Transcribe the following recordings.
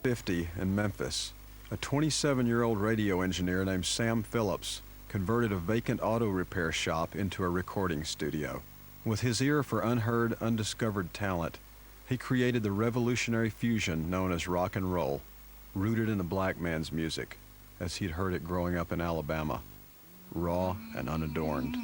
1950 in Memphis, a 27-year-old radio engineer named Sam Phillips converted a vacant auto repair shop into a recording studio. With his ear for unheard, undiscovered talent, he created the revolutionary fusion known as rock and roll, rooted in the black man's music, as he'd heard it growing up in Alabama, raw and unadorned.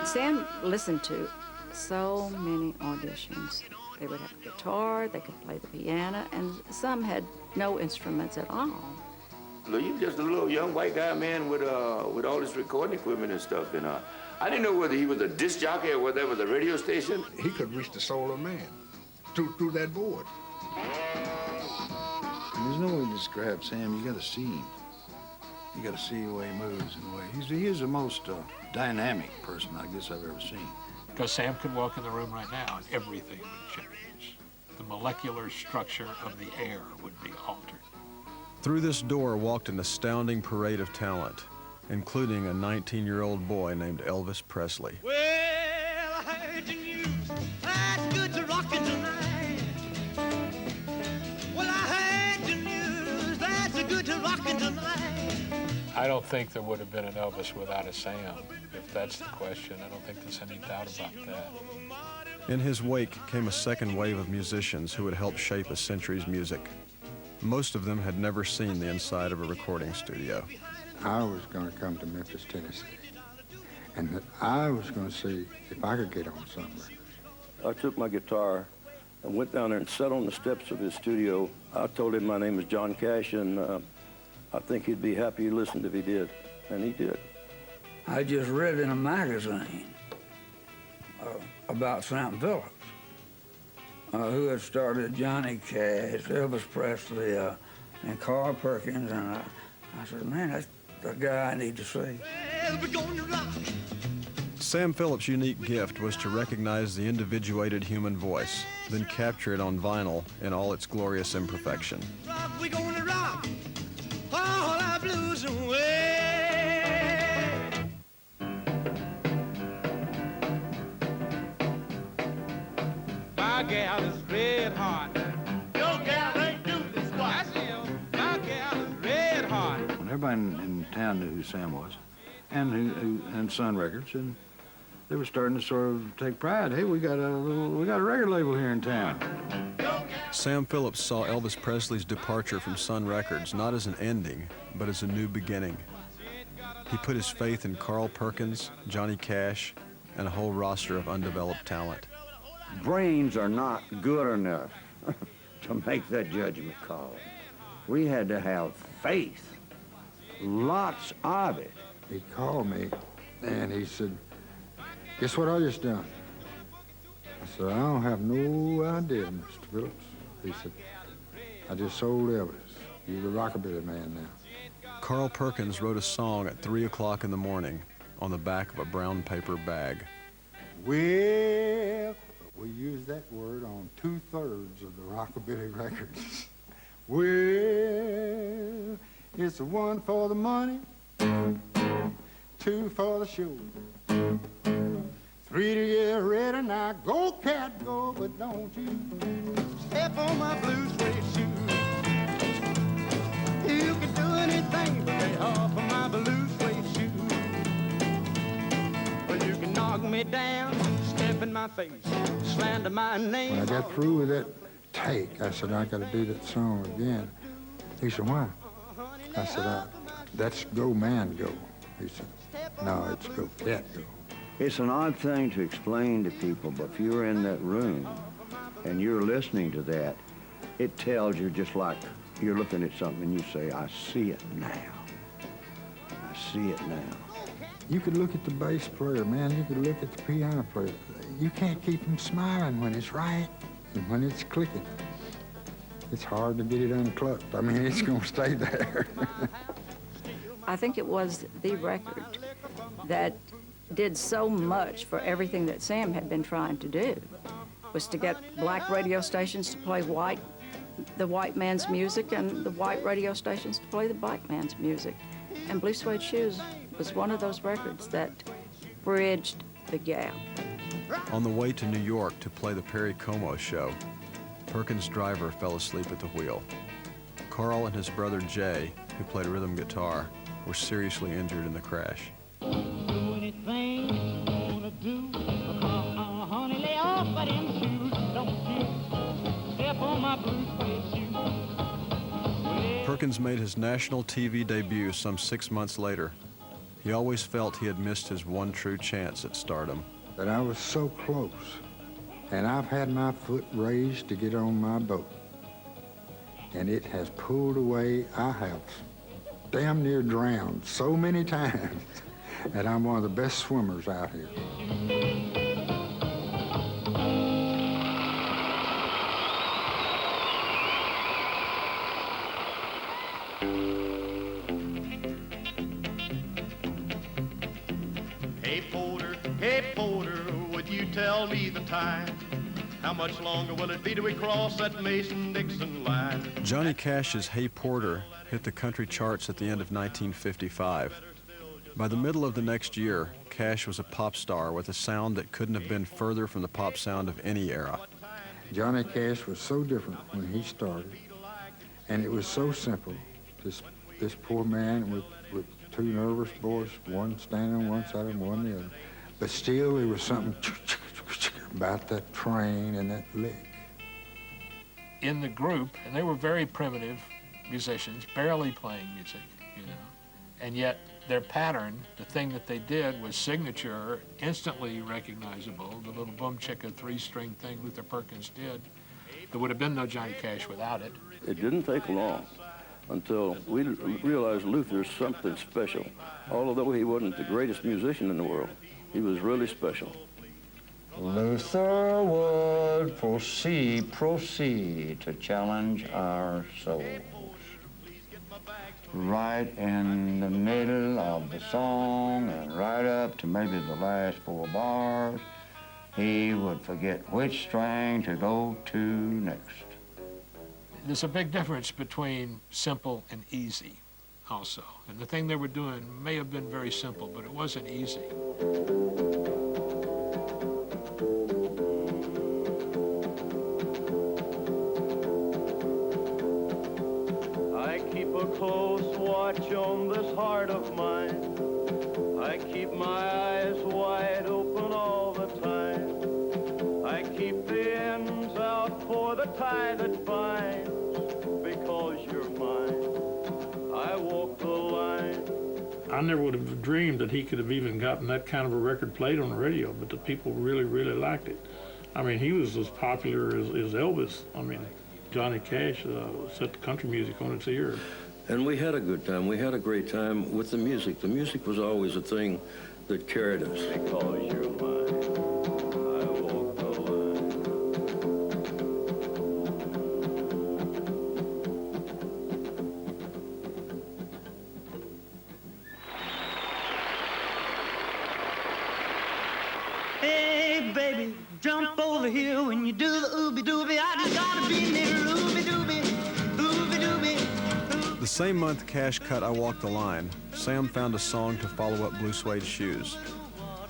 Sam listened to so many auditions. They would have a guitar, they could play the piano, and some had no instruments at all. You just a little young white guy, man, with all this recording equipment and stuff. And I didn't know whether he was a disc jockey or whether it was a radio station. He could reach the soul of man through that board. There's no way to describe Sam. You got to see him. You got to see the way he moves and the way he is the most dynamic person I guess I've ever seen. Because Sam could walk in the room right now and everything would change. The molecular structure of the air would be altered. Through this door walked an astounding parade of talent, including a 19-year-old boy named Elvis Presley. Well, I heard the news. That's good to rockin' tonight. Well, I heard the news. That's good to rockin' tonight. I don't think there would have been an Elvis without a Sam. If that's the question, I don't think there's any doubt about that. In his wake came a second wave of musicians who would help shape a century's music. Most of them had never seen the inside of a recording studio. I was going to come to Memphis, Tennessee, and that I was going to see if I could get on Sun Records. I took my guitar and went down there and sat on the steps of his studio. I told him my name is John Cash, and I think he'd be happy he listened if he did, and he did. I just read in a magazine about Sam Phillips, who had started Johnny Cash, Elvis Presley, and Carl Perkins, and I said, man, that's the guy I need to see. Well, we're gonna rock. Sam Phillips' unique gift was to recognize the individuated human voice, then capture it on vinyl in all its glorious imperfection. Rock, we're gonna rock. All our blues away. My gal is red hot. Your gal ain't do this squat. My gal is red hot. When everybody in town knew who Sam was, and Sun Records, and they were starting to sort of take pride. Hey, we got a record label here in town. Sam Phillips saw Elvis Presley's departure from Sun Records not as an ending, but as a new beginning. He put his faith in Carl Perkins, Johnny Cash, and a whole roster of undeveloped talent. Brains are not good enough to make that judgment call. We had to have faith, lots of it. He called me, and he said, guess what I just done? I said, I don't have no idea, Mr. Phillips. He said, I just sold Elvis. You're the rockabilly man now. Carl Perkins wrote a song at 3 o'clock in the morning on the back of a brown paper bag. Well, we use that word on 2/3 of the rockabilly records. Well, it's one for the money, 2 for the show, 3 to get ready. Now go, cat, go, but don't you step on my blue suede shoe. You can do anything but lay off of my blue suede shoe. Well, you can knock me down, step in my face, slander my name. When I got through with that take, I said, I got to do that song again. He said, why? I said, that's Go Man Go. He said, no, it's Go Cat Go. It's an odd thing to explain to people, but if you're in that room and you're listening to that, it tells you just like you're looking at something and you say, I see it now. I see it now. You could look at the bass player, man. You could look at the piano player. You can't keep them smiling when it's right and when it's clicking. It's hard to get it unclipped. I mean, it's going to stay there. I think it was the record that did so much for everything that Sam had been trying to do, was to get black radio stations to play the white man's music and the white radio stations to play the black man's music. And Blue Suede Shoes was one of those records that bridged the gap. On the way to New York to play the Perry Como show, Perkins' driver fell asleep at the wheel. Carl and his brother Jay, who played rhythm guitar, were seriously injured in the crash. Do anything you wanna do. Honey, lay off of them shoes. Don't you step on my blue suede shoes. Perkins made his national TV debut some 6 months later. He always felt he had missed his one true chance at stardom. But I was so close, and I've had my foot raised to get on my boat, and it has pulled away. I have damn near drowned so many times that I'm one of the best swimmers out here. Hey Porter, would you tell me the time? How much longer will it be till we cross that Mason-Dixon line? Johnny Cash's Hey Porter hit the country charts at the end of 1955. By the middle of the next year, Cash was a pop star with a sound that couldn't have been further from the pop sound of any era. Johnny Cash was so different when he started, and it was so simple. This poor man with two nervous boys, one standing on one side and one the other. But still, there was something about that train and that lick. In the group, and they were very primitive musicians, barely playing music, you know, and yet their pattern, the thing that they did was signature, instantly recognizable, the little boom chicka three-string thing Luther Perkins did. There would have been no Johnny Cash without it. It didn't take long until we realized Luther's something special. Although he wasn't the greatest musician in the world, he was really special. Luther would proceed to challenge our souls. Right in the middle of the song and right up to maybe the last 4 bars, he would forget which string to go to next. There's a big difference between simple and easy also. And the thing they were doing may have been very simple, but it wasn't easy. I keep a close watch on this heart of mine. I keep my eyes wide open all the time. I keep the ends out for the tie that binds. Because you're mine, I walk the line. I never would have dreamed that he could have even gotten that kind of a record played on the radio, but the people really, really liked it. I mean, he was as popular as Elvis. I mean, Johnny Cash set the country music on its ear. And we had a good time. We had a great time with the music. The music was always a thing that carried us. Because you're mine, I walk the line. Hey, baby, jump over here when you do the ooby-dooby. I just gotta be near ooby-dooby, ooby-dooby. The same month Cash cut I Walk the Line, Sam found a song to follow up Blue Suede Shoes.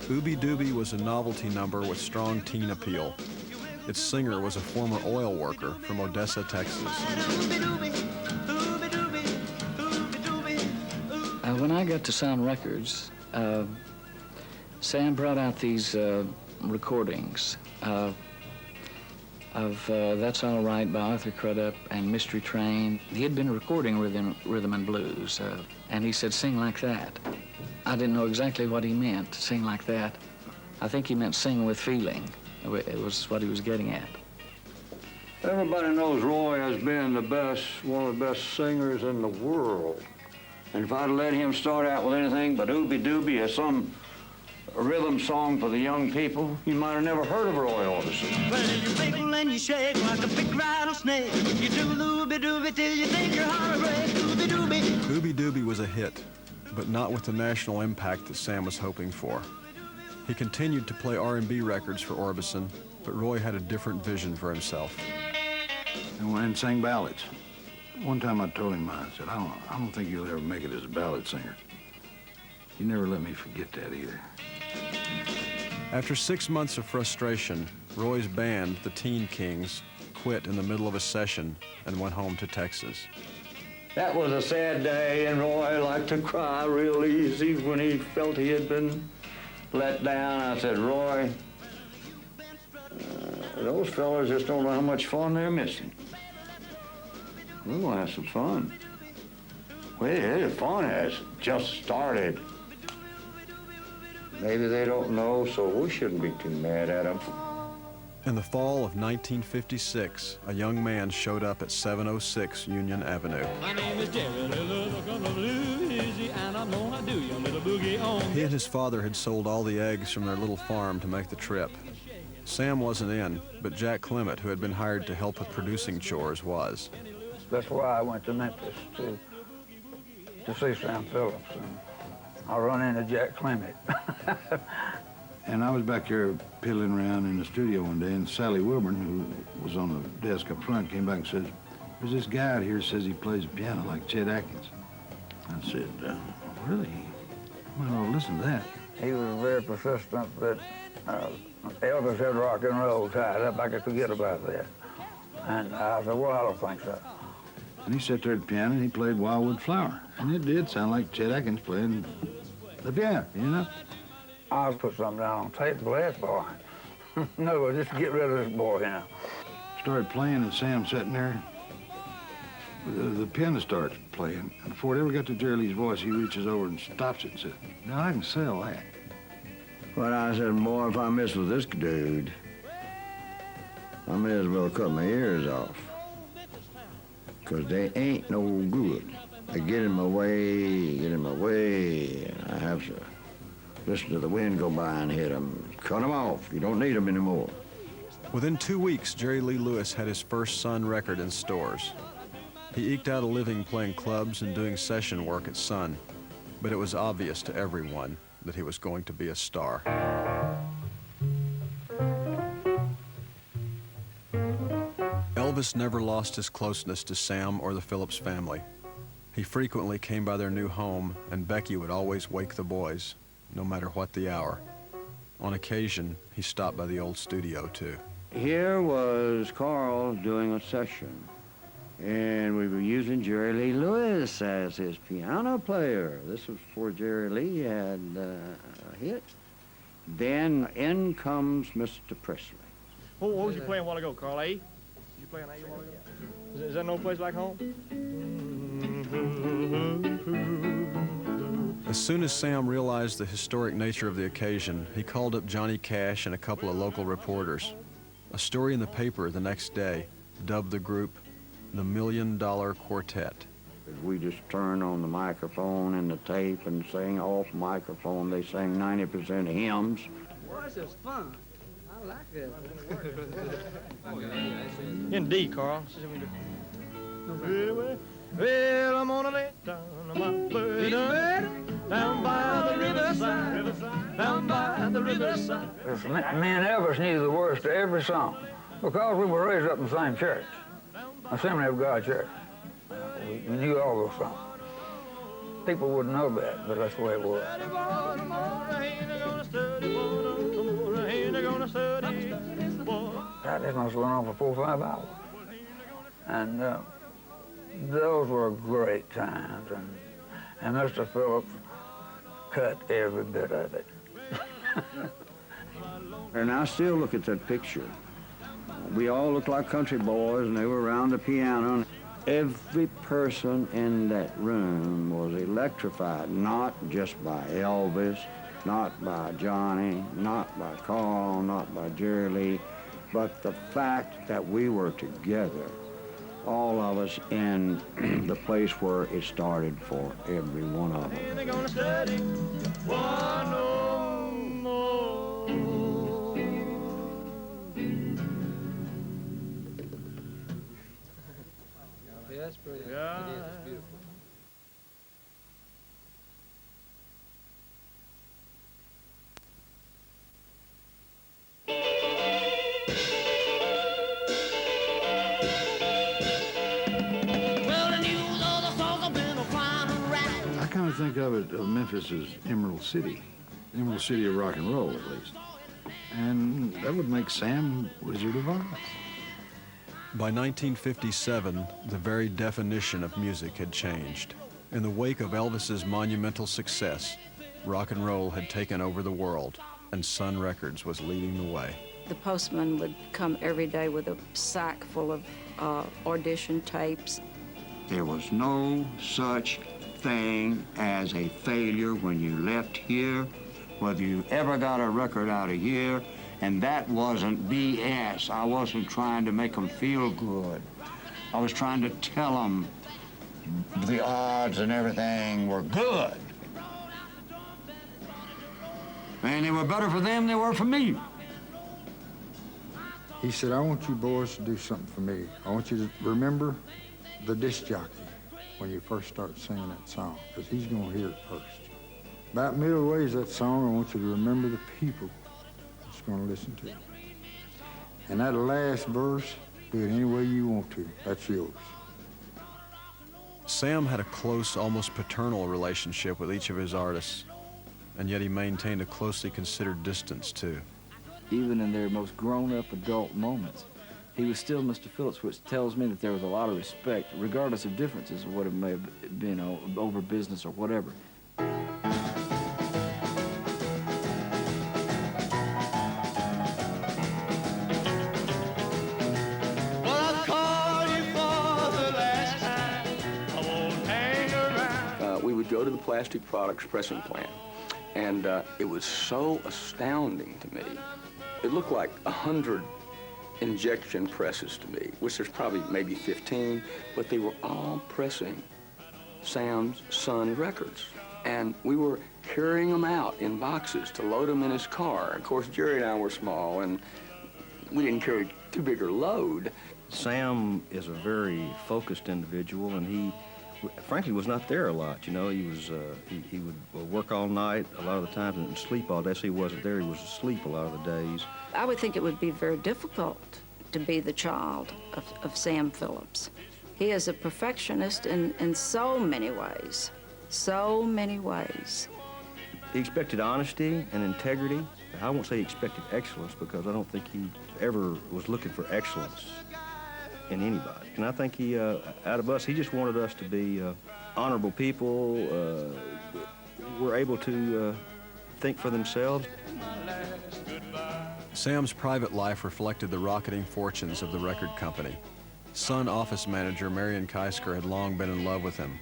Ooby Dooby was a novelty number with strong teen appeal. Its singer was a former oil worker from Odessa, Texas. When I got to Sound Records, Sam brought out these recordings of That's All Right by Arthur Crudup and Mystery Train. He had been recording rhythm and blues, and he said, sing like that. I didn't know exactly what he meant, sing like that. I think he meant sing with feeling. It was what he was getting at. Everybody knows Roy has been one of the best singers in the world. And if I'd let him start out with anything but Ooby Dooby or some rhythm song for the young people, you might have never heard of Roy Orbison. Well, you wiggle and you shake like a big rattlesnake. You do looby dooby till you think your heart will break. Dooby dooby. Ooby Dooby was a hit, but not with the national impact that Sam was hoping for. He continued to play R&B records for Orbison, but Roy had a different vision for himself. And sang ballads. One time I told him, I said, I don't think you'll ever make it as a ballad singer. You never let me forget that either. After 6 months of frustration, Roy's band, the Teen Kings, quit in the middle of a session and went home to Texas. That was a sad day, and Roy liked to cry real easy when he felt he had been let down. I said, Roy, those fellas just don't know how much fun they're missing. We're gonna have some fun. Well, the fun has just started. Maybe they don't know, so we shouldn't be too mad at them. In the fall of 1956, a young man showed up at 706 Union Avenue. My name is Jerry Liller, from Louisiana. I'm gonna do your little boogie on. He and his father had sold all the eggs from their little farm to make the trip. Sam wasn't in, but Jack Clement, who had been hired to help with producing chores, was. That's why I went to Memphis, to see Sam Phillips. And I run into Jack Clement. And I was back there piddling around in the studio one day, and Sally Wilburn, who was on the desk up front, came back and says, there's this guy out here who says he plays the piano like Chet Atkins. I said, really? Well, listen to that. He was very persistent that Elvis had rock and roll tied up. I could forget about that. And I said, well, I don't think so. And he sat there at the piano and he played Wildwood Flower. And it did sound like Chet Atkins playing the piano, you know? I'll put something down on tape and play it for him. No, just get rid of this boy, you know. Started playing and Sam sitting there. The piano starts playing. And before it ever got to Jerry Lee's voice, he reaches over and stops it and says, now I can sell that. But I said, boy, if I mess with this dude, I may as well cut my ears off. Because they ain't no good. They get in my way, and I have to listen to the wind go by and hit them. Cut them off. You don't need them anymore. Within 2 weeks, Jerry Lee Lewis had his first Sun record in stores. He eked out a living playing clubs and doing session work at Sun, but it was obvious to everyone that he was going to be a star. Elvis never lost his closeness to Sam or the Phillips family. He frequently came by their new home, and Becky would always wake the boys, no matter what the hour. On occasion, he stopped by the old studio, too. Here was Carl doing a session, and we were using Jerry Lee Lewis as his piano player. This was before Jerry Lee had a hit. Then in comes Mr. Presley. What was you playing a while ago, Carl? A? You playing A a while ago? Is that no place like home? As soon as Sam realized the historic nature of the occasion, he called up Johnny Cash and a couple of local reporters. A story in the paper the next day dubbed the group the $1 Million Quartet. We just turn on the microphone and the tape and sing off microphone. They sang 90% hymns. Boy, this is fun. I like this. Indeed, Carl. Well, I'm gonna lay down my burden down by the riverside, down by the riverside. Me and Elvis knew the words to every song because we were raised up in the same church, Assembly of God Church. We knew all those songs. People wouldn't know that, but that's the way it was. That must have went on for 4 or 5 hours. And those were great times. And Mr. Phillips cut every bit of it. And I still look at that picture. We all looked like country boys, and they were around the piano. Every person in that room was electrified, not just by Elvis, not by Johnny, not by Carl, not by Jerry Lee, but the fact that we were together all of us in the place where it started for every one of them. They're gonna study one no more. Yeah, that's pretty. Yeah. It is. It's beautiful. Well, the news all the songs have been a flying around. I kind of think of it, of Memphis as Emerald City of rock and roll, at least. And that would make Sam Wizard of Oz. By 1957, the very definition of music had changed. In the wake of Elvis's monumental success, rock and roll had taken over the world, and Sun Records was leading the way. The postman would come every day with a sack full of audition tapes. There was no such thing as a failure when you left here, whether you ever got a record out of here, and that wasn't BS. I wasn't trying to make them feel good. I was trying to tell them the odds and everything were good. And they were better for them than they were for me. He said, I want you boys to do something for me. I want you to remember the disc jockey when you first start singing that song, because he's going to hear it first. About middle ways that song, I want you to remember the people that's going to listen to it. And that last verse, do it any way you want to. That's yours. Sam had a close, almost paternal relationship with each of his artists, and yet he maintained a closely considered distance, too. Even in their most grown-up adult moments, he was still Mr. Phillips, which tells me that there was a lot of respect, regardless of differences of what it may have been over business or whatever. We would go to the plastic products pressing plant, and it was so astounding to me. It looked like 100 injection presses to me, which there's probably maybe 15, but they were all pressing Sam's Sun records. And we were carrying them out in boxes to load them in his car. Of course, Jerry and I were small, and we didn't carry too big a load. Sam is a very focused individual, and he, frankly, was not there a lot. You know, he would work all night a lot of the times and sleep all day. So he wasn't there. He was asleep a lot of the days. I would think it would be very difficult to be the child of Sam Phillips. He is a perfectionist in so many ways, so many ways. He expected honesty and integrity. I won't say he expected excellence, because I don't think he ever was looking for excellence in anybody. And I think he, out of us, he just wanted us to be honorable people, were able to think for themselves. Sam's private life reflected the rocketing fortunes of the record company. Sun office manager Marion Keisker had long been in love with him.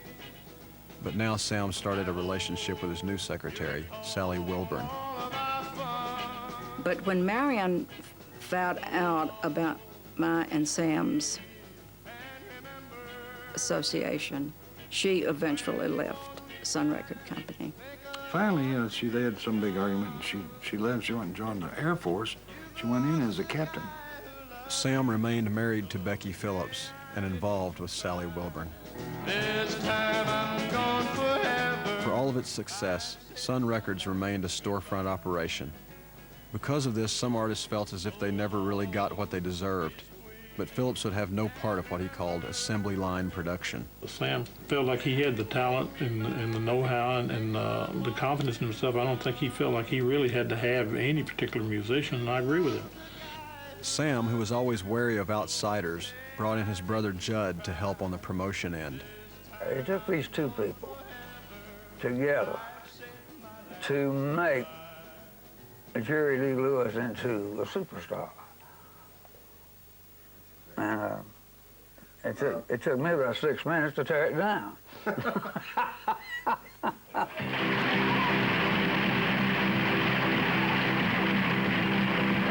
But now Sam started a relationship with his new secretary, Sally Wilburn. But when Marion found out about my and Sam's association, she eventually left Sun Record Company. Finally, they had some big argument, and she left. She went and joined the Air Force. She went in as a captain. Sam remained married to Becky Phillips and involved with Sally Wilburn. This time I'm gone forever. For all of its success, Sun Records remained a storefront operation. Because of this, some artists felt as if they never really got what they deserved. But Phillips would have no part of what he called assembly line production. Sam felt like he had the talent and the know-how and the confidence in himself. I don't think he felt like he really had to have any particular musician, and I agree with him. Sam, who was always wary of outsiders, brought in his brother Judd to help on the promotion end. It took these two people together to make Jerry Lee Lewis into a superstar. And it took me about 6 minutes to tear it down. Come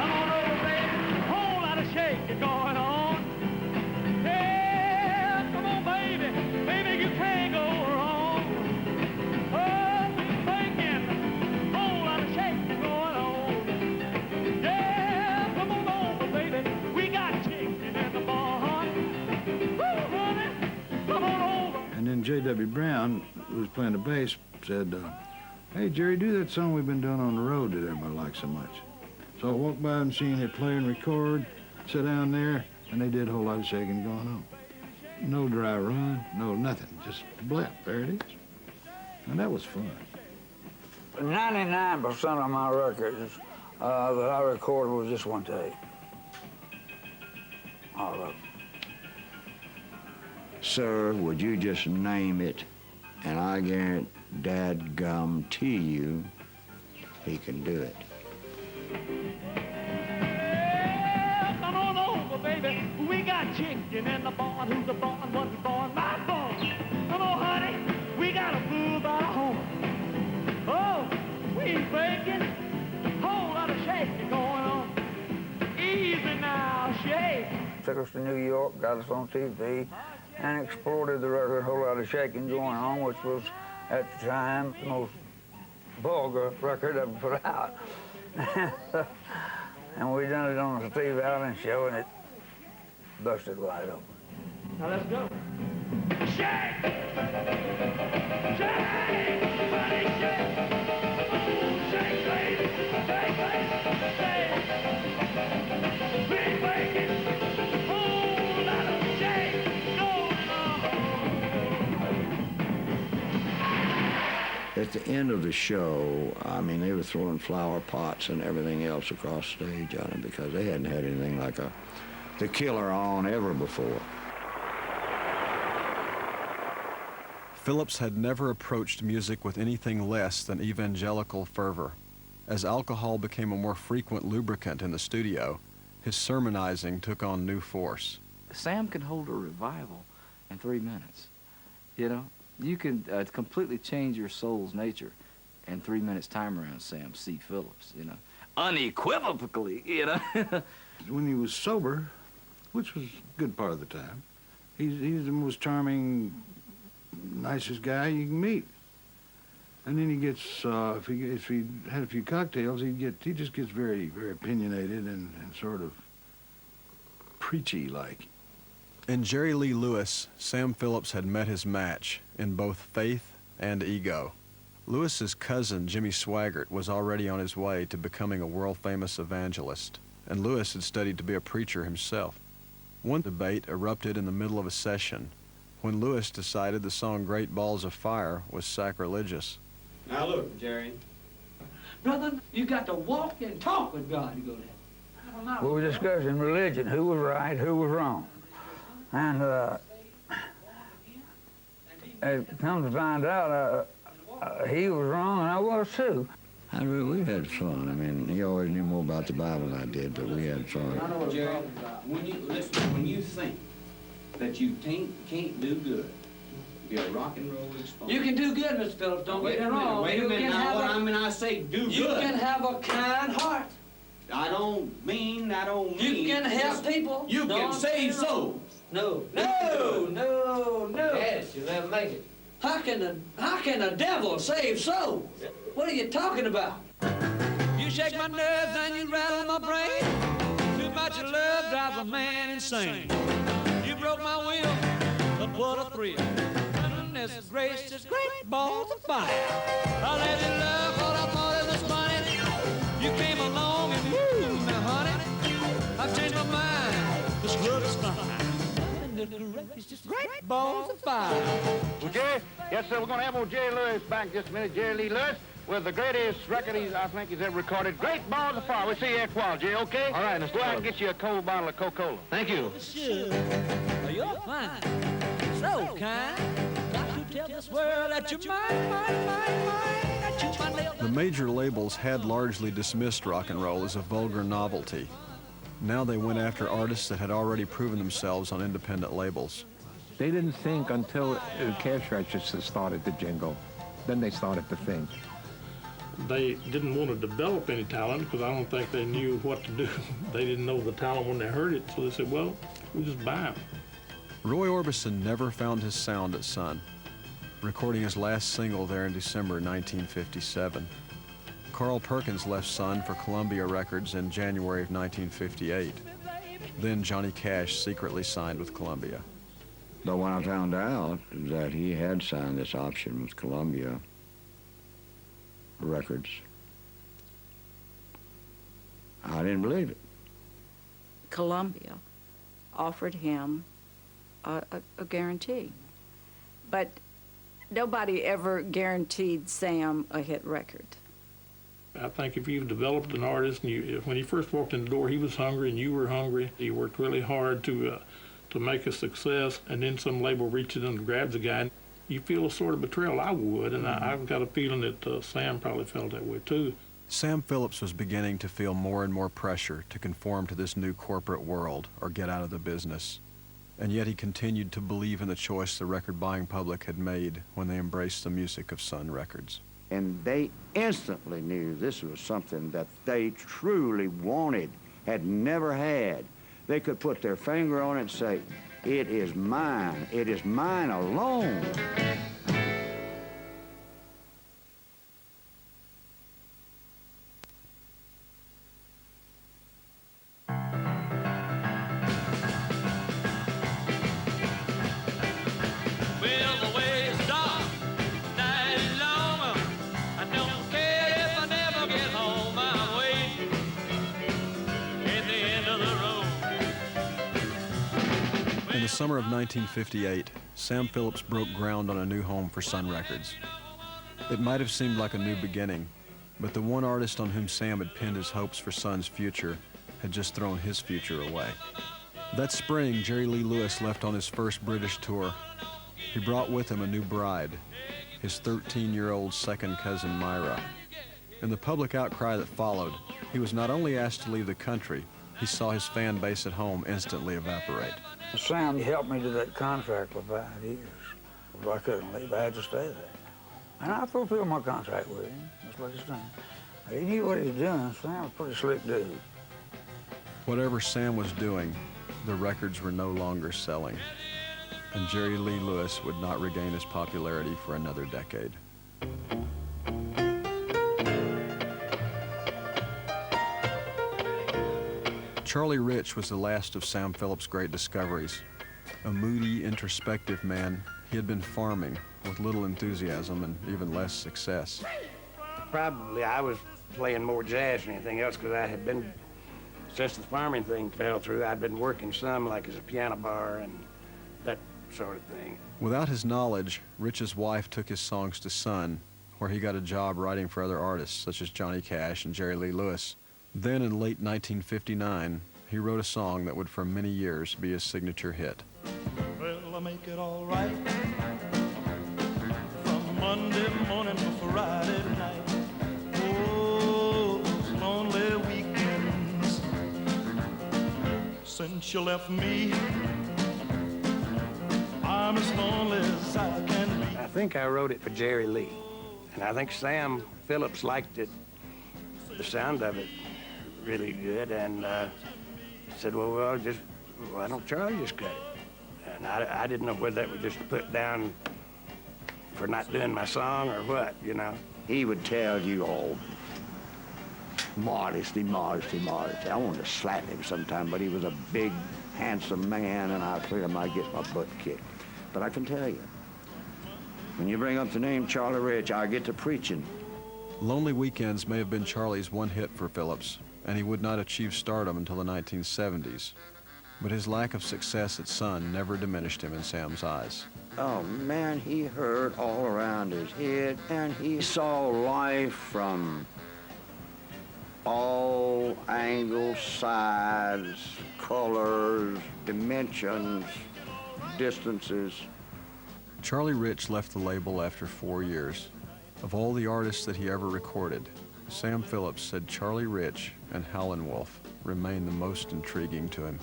on over, baby. A whole lot of shaking going on. Hey, John, who was playing the bass, said, hey, Jerry, do that song we've been doing on the road that everybody likes so much. So I walked by and seen it play and record, sit down there, and they did a whole lot of shaking going on. No dry run, no nothing, just blip, there it is. And that was fun. 99% of my records that I recorded was just one take. All of them. Sir, would you just name it, and I guarantee you he can do it. Come on over, baby. We got chicken in the barn. Who's the barn? What's the barn? My barn. Come on, honey. We got a fool by the horn. Oh, we breaking. Whole lot of shaking going on. Easy now, shake. Took us to New York, got us on TV, and exported the record, Whole Lot of Shaking Going On, which was, at the time, the most vulgar record ever put out. And we done it on the Steve Allen show, and it busted wide open. Now let's go. Shake! Shake! Honey, shake! Shake, baby! Shake, baby! Shake! Big bacon! Whole lot of shake going on! At the end of the show, I mean, they were throwing flower pots and everything else across stage on him because they hadn't had anything like the Killer on ever before. Phillips had never approached music with anything less than evangelical fervor. As alcohol became a more frequent lubricant in the studio, his sermonizing took on new force. Sam can hold a revival in 3 minutes. You know, you can completely change your soul's nature in 3 minutes time around Sam C. Phillips, you know. Unequivocally, you know. When he was sober, which was a good part of the time, he's the most charming, nicest guy you can meet. And then he gets, if he had a few cocktails, he just gets very, very opinionated and sort of preachy-like. In Jerry Lee Lewis, Sam Phillips had met his match in both faith and ego. Lewis's cousin, Jimmy Swaggart, was already on his way to becoming a world-famous evangelist, and Lewis had studied to be a preacher himself. One debate erupted in the middle of a session when Lewis decided the song Great Balls of Fire was sacrilegious. Now look, Jerry. Brother, you got to walk and talk with God to go to heaven. We were discussing religion, who was right, who was wrong. And it comes to find out he was wrong and I was too. We had fun. I mean, he always knew more about the Bible than I did, but we had fun. I know what Jerry, when you think that you can't do good, you're a rock and roll exponent. You can do good, Mr. Phillips, don't get me wrong. Wait a minute, now what I say do good. You can have a kind heart. I don't mean. You can help people. You can save souls. No. Yes, you'll never make it. How can the devil save souls? What are you talking about? You shake my nerves and you rattle my brain. Too much love drives a man insane. You broke my will, but what a thrill. Goodness gracious, great balls of fire. I let you love what I thought it was funny. You came along and woo, now honey, I've changed my mind. This love is fine. Great balls of fire. Well, Jerry, yes, sir, we're going to have old Jerry Lewis back in just a minute. Jerry Lee Lewis with the greatest record I think he's ever recorded. Great Balls of Fire. We'll see you after a while, Jerry, okay? All right, let's go out and get you a cold bottle of Coca-Cola. Thank you. You're fine, so kind. Got to tell this world that you're mine. That you're my little... The major labels had largely dismissed rock and roll as a vulgar novelty. Now they went after artists that had already proven themselves on independent labels. They didn't think until cash registers started to jingle. Then they started to think. They didn't want to develop any talent because I don't think they knew what to do. They didn't know the talent when they heard it, so they said, well, we'll just buy them. Roy Orbison never found his sound at Sun, recording his last single there in December 1957. Carl Perkins left Sun for Columbia Records in January of 1958. Then Johnny Cash secretly signed with Columbia. But when I found out that he had signed this option with Columbia Records, I didn't believe it. Columbia offered him a guarantee. But nobody ever guaranteed Sam a hit record. I think if you've developed an artist, and when he first walked in the door, he was hungry and you were hungry. He worked really hard to make a success, and then some label reaches in and grabs the guy. You feel a sort of betrayal. I would, and I've got a feeling that Sam probably felt that way too. Sam Phillips was beginning to feel more and more pressure to conform to this new corporate world or get out of the business. And yet he continued to believe in the choice the record-buying public had made when they embraced the music of Sun Records. And they instantly knew this was something that they truly wanted, had never had. They could put their finger on it and say, it is mine alone. In the summer of 1958, Sam Phillips broke ground on a new home for Sun Records. It might have seemed like a new beginning, but the one artist on whom Sam had pinned his hopes for Sun's future had just thrown his future away. That spring, Jerry Lee Lewis left on his first British tour. He brought with him a new bride, his 13-year-old second cousin Myra. In the public outcry that followed, he was not only asked to leave the country, he saw his fan base at home instantly evaporate. Sam helped me to that contract for 5 years. If I couldn't leave, I had to stay there. And I fulfilled my contract with him, just like he's saying. He knew what he was doing. Sam was a pretty slick dude. Whatever Sam was doing, the records were no longer selling, and Jerry Lee Lewis would not regain his popularity for another decade. Charlie Rich was the last of Sam Phillips' great discoveries. A moody, introspective man, he had been farming with little enthusiasm and even less success. Probably I was playing more jazz than anything else because I had been, since the farming thing fell through, I'd been working some like as a piano bar and that sort of thing. Without his knowledge, Rich's wife took his songs to Sun, where he got a job writing for other artists such as Johnny Cash and Jerry Lee Lewis. Then in late 1959, he wrote a song that would for many years be his signature hit. Well, I make it all right from Monday morning to Friday night. Oh, those lonely weekends since you left me, I'm as lonely as I can be. I think I wrote it for Jerry Lee, and I think Sam Phillips liked it, the sound of it, really good, and said, well, just why don't Charlie just cut it? And I didn't know whether that was just put down for not doing my song or what, you know. He would tell you, oh, modesty, modesty, modesty. I wanted to slap him sometime, but he was a big, handsome man, and I figured I might get my butt kicked. But I can tell you, when you bring up the name Charlie Rich, I get to preaching. Lonely Weekends may have been Charlie's one hit for Phillips, and he would not achieve stardom until the 1970s. But his lack of success at Sun never diminished him in Sam's eyes. Oh, man, he heard all around his head, and he saw life from all angles, sides, colors, dimensions, distances. Charlie Rich left the label after 4 years. Of all the artists that he ever recorded, Sam Phillips said Charlie Rich and Howlin' Wolf remained the most intriguing to him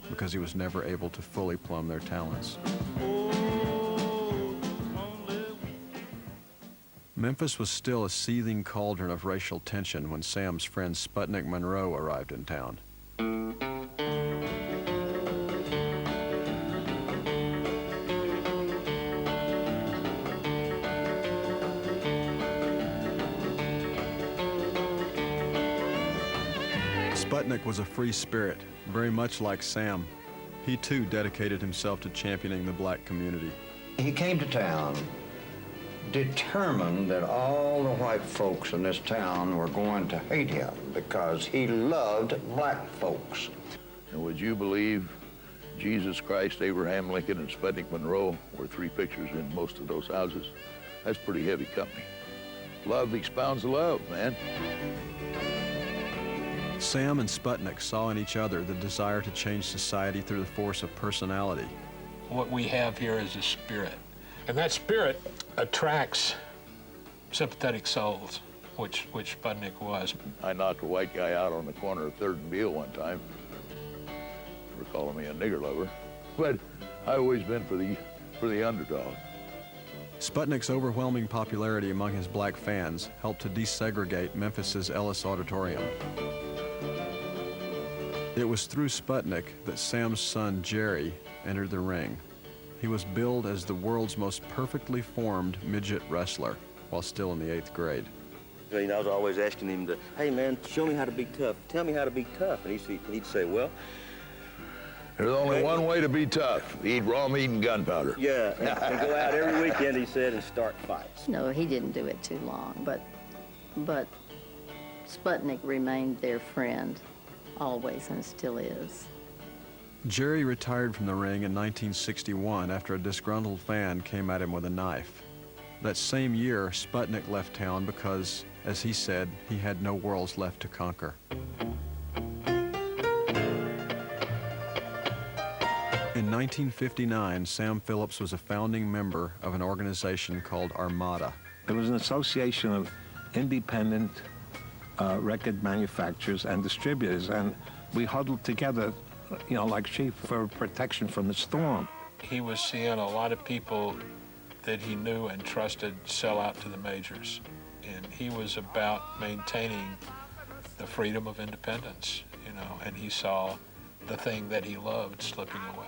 because he was never able to fully plumb their talents. Memphis was still a seething cauldron of racial tension when Sam's friend Sputnik Monroe arrived in town. Sputnik was a free spirit, very much like Sam. He too dedicated himself to championing the black community. He came to town determined that all the white folks in this town were going to hate him because he loved black folks. And would you believe Jesus Christ, Abraham Lincoln, and Sputnik Monroe were three pictures in most of those houses? That's pretty heavy company. Love expounds love, man. Sam and Sputnik saw in each other the desire to change society through the force of personality. What we have here is a spirit, and that spirit attracts sympathetic souls, which Sputnik was. I knocked a white guy out on the corner of 3rd and Beale one time for calling me a nigger lover, but I've always been for the underdog. Sputnik's overwhelming popularity among his black fans helped to desegregate Memphis's Ellis Auditorium. It was through Sputnik that Sam's son, Jerry, entered the ring. He was billed as the world's most perfectly formed midget wrestler while still in the 8th grade. You know, I was always asking him to, hey man, show me how to be tough. Tell me how to be tough. And he'd say, well, there's only one way to be tough: eat raw meat and gunpowder. Yeah, and go out every weekend, he said, and start fights. No, he didn't do it too long, but Sputnik remained their friend always and still is. Jerry retired from the ring in 1961 after a disgruntled fan came at him with a knife. That same year, Sputnik left town because, as he said, he had no worlds left to conquer. In 1959, Sam Phillips was a founding member of an organization called Armada. It was an association of independent record manufacturers and distributors, and we huddled together, you know, like sheep for protection from the storm. He was seeing a lot of people that he knew and trusted sell out to the majors, and he was about maintaining the freedom of independence, you know, and he saw the thing that he loved slipping away.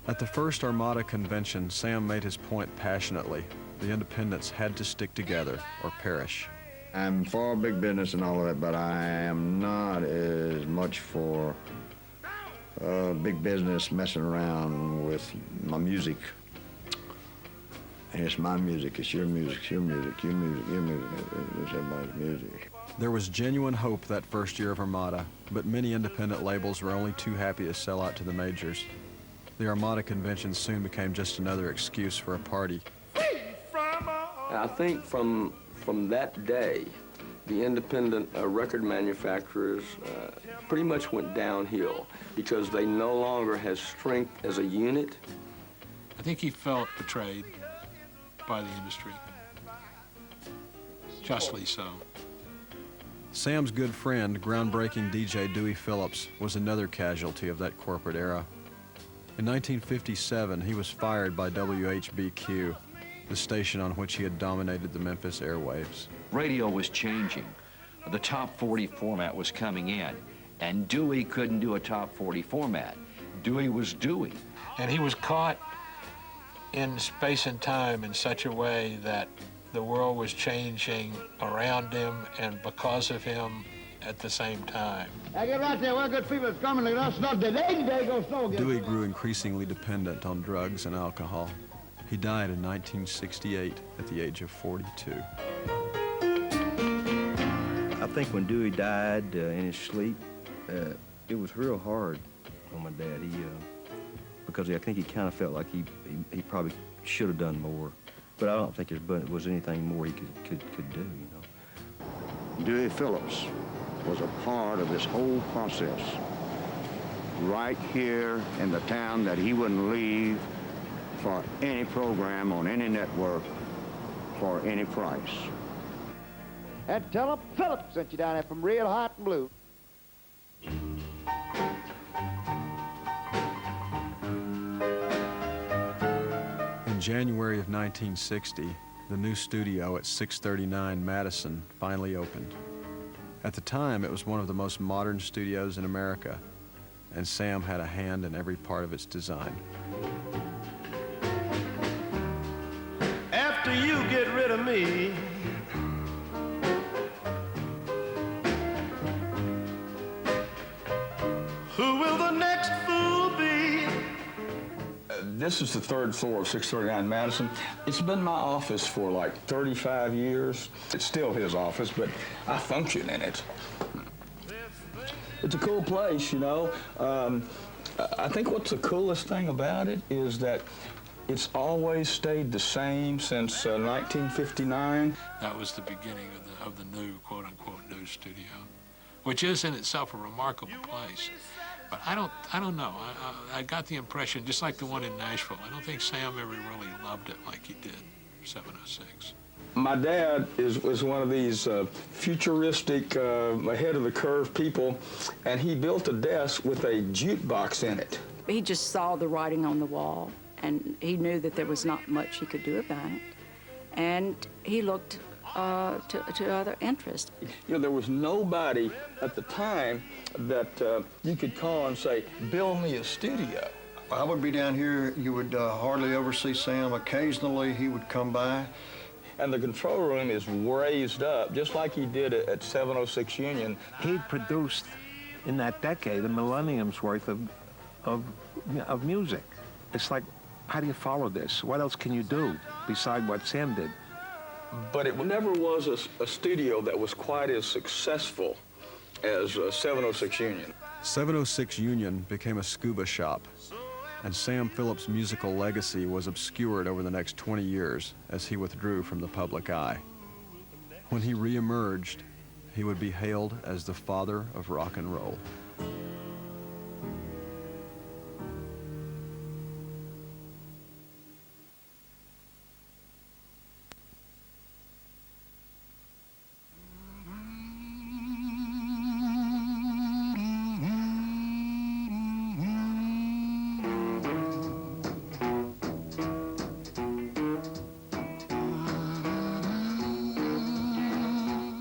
At the first Armada convention, Sam made his point passionately. The independents had to stick together or perish. I'm for big business and all of that, but I am not as much for big business messing around with my music. And it's my music, it's your music, it's your music, your music, your music, it's everybody's music. There was genuine hope that first year of Armada, but many independent labels were only too happy to sell out to the majors. The Armada convention soon became just another excuse for a party. I think from that day, the independent record manufacturers pretty much went downhill because they no longer had strength as a unit. I think he felt betrayed by the industry, justly so. Sam's good friend, groundbreaking DJ Dewey Phillips, was another casualty of that corporate era. In 1957, he was fired by WHBQ, the station on which he had dominated the Memphis airwaves. Radio was changing. The top 40 format was coming in, and Dewey couldn't do a top 40 format. Dewey was Dewey. And he was caught in space and time in such a way that the world was changing around him and because of him at the same time. I get right there, well, good people is coming to us, not the day goes slow. Dewey grew increasingly dependent on drugs and alcohol. He died in 1968 at the age of 42. I think when Dewey died in his sleep, it was real hard on my dad. Because I think he kind of felt like he probably should have done more. But I don't think there was anything more he could do, you know. Dewey Phillips was a part of this whole process. Right here in the town that he wouldn't leave for any program on any network for any price. And tell them Phillips sent you down there from real hot and blue. In January of 1960, the new studio at 639 Madison finally opened. At the time, it was one of the most modern studios in America, and Sam had a hand in every part of its design. After you get rid of me, Who will the next fool be? This is the third floor of 639 Madison. It's been my office for like 35 years. It's still his office, but I function in it. It's a cool place, you know. I think what's the coolest thing about it is that it's always stayed the same since 1959. That was the beginning of the new, quote-unquote, new studio, which is in itself a remarkable place. But I don't know. I got the impression, just like the one in Nashville, I don't think Sam ever really loved it like he did 706. My dad was one of these futuristic, ahead-of-the-curve people, and he built a desk with a jukebox in it. He just saw the writing on the wall, and he knew that there was not much he could do about it. And he looked to other interests. You know, there was nobody at the time that you could call and say, build me a studio. I would be down here. You would hardly ever see Sam. Occasionally, he would come by. And the control room is raised up, just like he did at 706 Union. He'd produced, in that decade, a millennium's worth of music. It's like, how do you follow this? What else can you do beside what Sam did? But it never was a studio that was quite as successful as 706 Union. 706 Union became a scuba shop, and Sam Phillips' musical legacy was obscured over the next 20 years as he withdrew from the public eye. When he reemerged, he would be hailed as the father of rock and roll.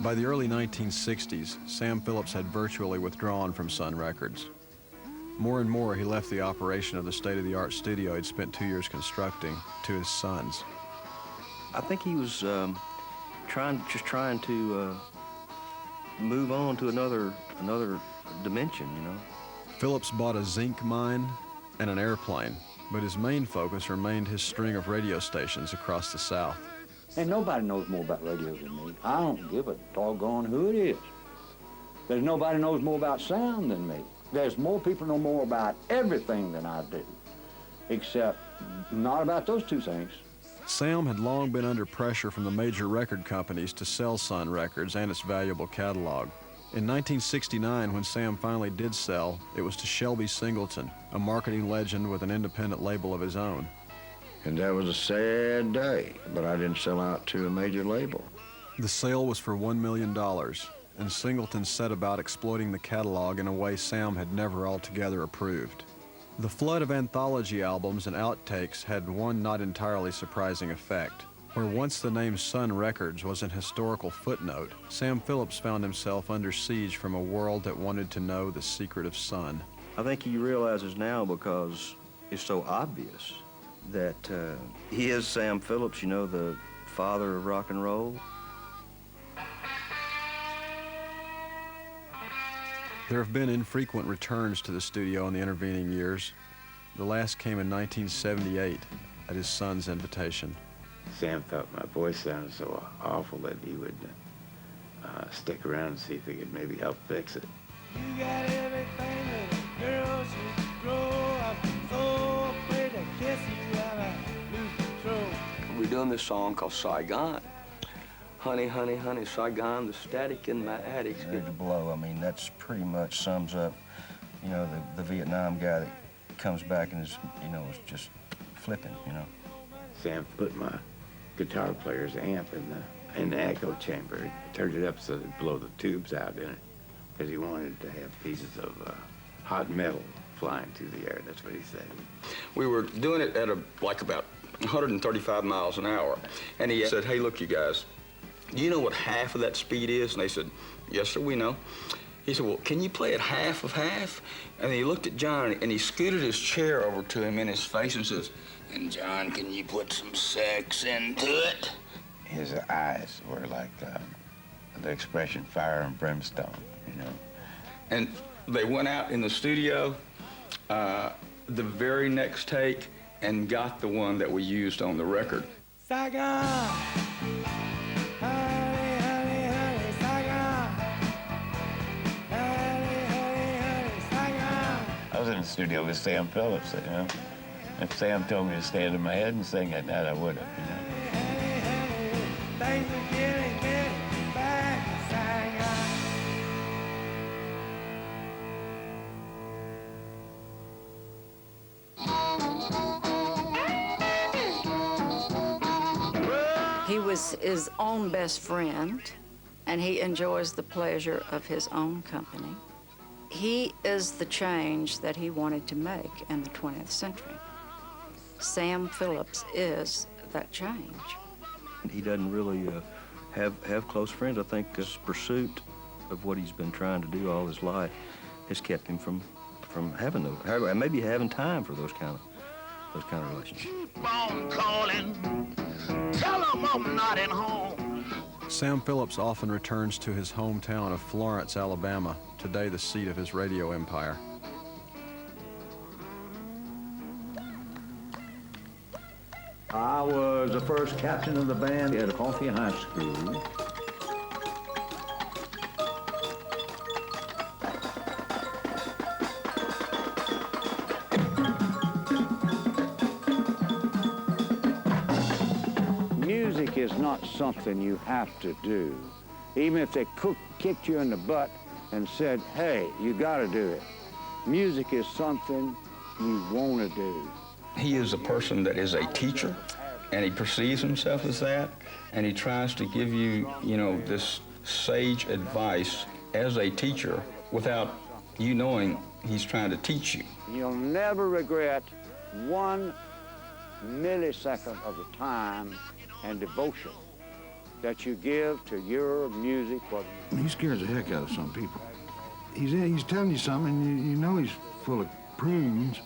By the early 1960s, Sam Phillips had virtually withdrawn from Sun Records. More and more, he left the operation of the state-of-the-art studio he'd spent 2 years constructing to his sons. I think he was trying to move on to another dimension, you know. Phillips bought a zinc mine and an airplane, but his main focus remained his string of radio stations across the South. And nobody knows more about radio than me. I don't give a doggone who it is. There's nobody knows more about sound than me. There's more people know more about everything than I do, except not about those two things. Sam had long been under pressure from the major record companies to sell Sun Records and its valuable catalog. In 1969, when Sam finally did sell, it was to Shelby Singleton, a marketing legend with an independent label of his own. And that was a sad day, but I didn't sell out to a major label. The sale was for $1 million, and Singleton set about exploiting the catalog in a way Sam had never altogether approved. The flood of anthology albums and outtakes had one not entirely surprising effect. Where once the name Sun Records was an historical footnote, Sam Phillips found himself under siege from a world that wanted to know the secret of Sun. I think he realizes now, because it's so obvious, that he is Sam Phillips, you know, the father of rock and roll. There have been infrequent returns to the studio in the intervening years. The last came in 1978 at his son's invitation. Sam thought my voice sounded so awful that he would stick around and see if he could maybe help fix it. You got everything that a girl should grow up. So afraid to kiss you while I lose control. We're doing this song called Saigon. Honey, honey, honey, Saigon, the static in my attic's Ready to blow. I mean, that's pretty much sums up, you know, the Vietnam guy that comes back and is, you know, is just flipping, you know. Sam put my guitar player's amp in the echo chamber. He turned it up so it'd blow the tubes out in it, because he wanted to have pieces of hot metal flying through the air. That's what he said. We were doing it at like about 135 miles an hour. And he said, hey, look, you guys, do you know what half of that speed is? And they said, yes, sir, we know. He said, well, can you play it half of half? And he looked at John, and he scooted his chair over to him in his face and says, and John, can you put some sex into it? His eyes were like the expression fire and brimstone, you know. And They went out in the studio the very next take and got the one that we used on the record. Saigon. Honey, honey, honey, Saigon. Honey, honey, honey, Saigon. I was in the studio with Sam Phillips, you know. If Sam told me to stand in my head and sing at that, I would have, you know. Things are getting back to Saigon. He was his own best friend, and he enjoys the pleasure of his own company. He is the change that he wanted to make in the 20th century. Sam Phillips is that change. He doesn't really have close friends. I think his pursuit of what he's been trying to do all his life has kept him from having those, and maybe having time for those kind of relationships. Keep on calling. Tell them I'm not at home. Sam Phillips often returns to his hometown of Florence, Alabama, today the seat of his radio empire. I was the first captain of the band at Coffee High School. Music is not something you have to do. Even if they kicked you in the butt and said, hey, you gotta do it. Music is something you wanna do. He is a person that is a teacher, and he perceives himself as that, and he tries to give you, you know, this sage advice as a teacher without you knowing he's trying to teach you. You'll never regret 1 millisecond of the time and devotion that you give to your music. He scares the heck out of some people. He's telling you something, and you know he's full of prunes,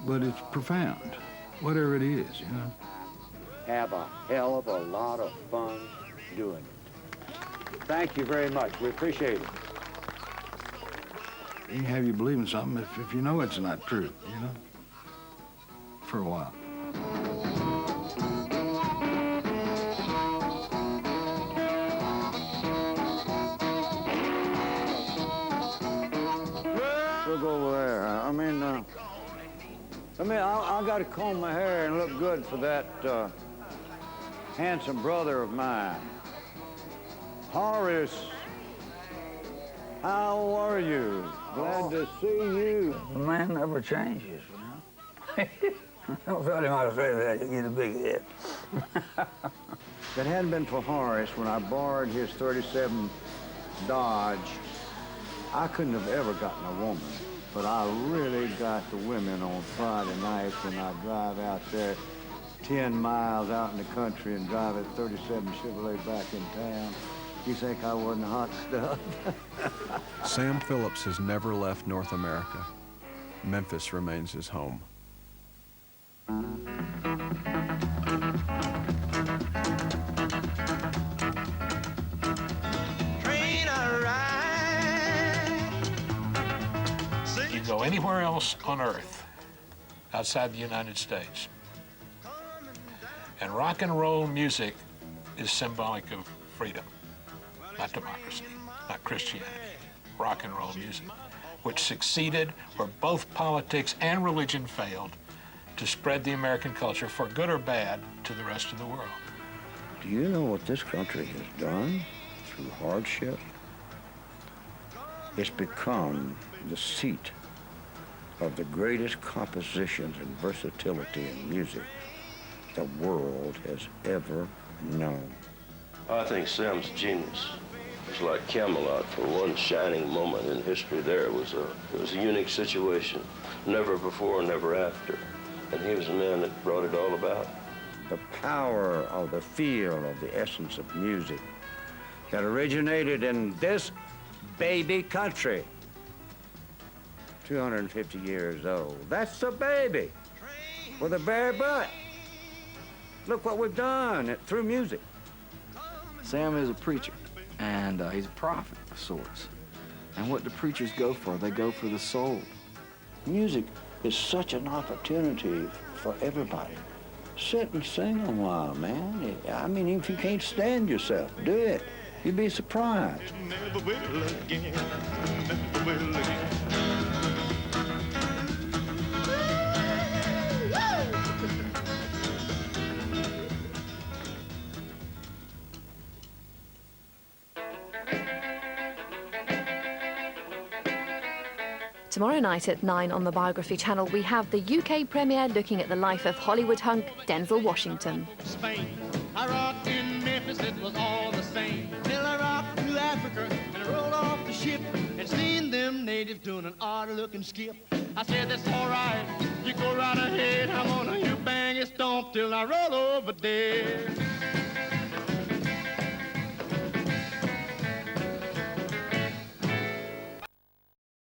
but it's profound, whatever it is, you know. Have a hell of a lot of fun doing it. Thank you very much. We appreciate it. He can have you believe in something if you know it's not true, you know, for a while. We'll go over there. I got to comb my hair and look good for that handsome brother of mine. Horace, how are you? Glad to see you. The man never changes, you know. Don't tell him how to say that, you get a big head. If it hadn't been for Horace, when I borrowed his 37 Dodge, I couldn't have ever gotten a woman. But I really got the women on Friday nights when I drive out there 10 miles out in the country and drive a 37 Chevrolet back in town. You think I wasn't hot stuff? Sam Phillips has never left North America. Memphis remains his home. You go anywhere else on earth outside the United States, and rock and roll music is symbolic of freedom, not democracy, not Christianity. Rock and roll music, which succeeded where both politics and religion failed to spread the American culture, for good or bad, to the rest of the world. Do you know what this country has done through hardship? It's become the seat of the greatest compositions and versatility in music the world has ever known. I think Sam's genius. It's like Camelot. For one shining moment in history there, it was a unique situation. Never before, never after. And he was the man that brought it all about. The power of the feel of the essence of music that originated in this baby country. 250 years old. That's the baby with a bare butt. Look what we've done through music. Sam is a preacher, and he's a prophet of sorts. And what do preachers go for? They go for the soul. Music is such an opportunity for everybody. Sit and sing a while, man. I mean, if you can't stand yourself, do it. You'd be surprised. Never will again. Never will again. Tomorrow night at 9 on the Biography Channel, we have the UK premiere looking at the life of Hollywood hunk Denzel Washington. Spain. I rocked in Memphis, it was all the same. Till I rocked to Africa and I rolled off the ship and seen them natives doing an odd-looking skip. I said, that's all right, you go right ahead. I'm gonna you bang and stomp till I roll over dead.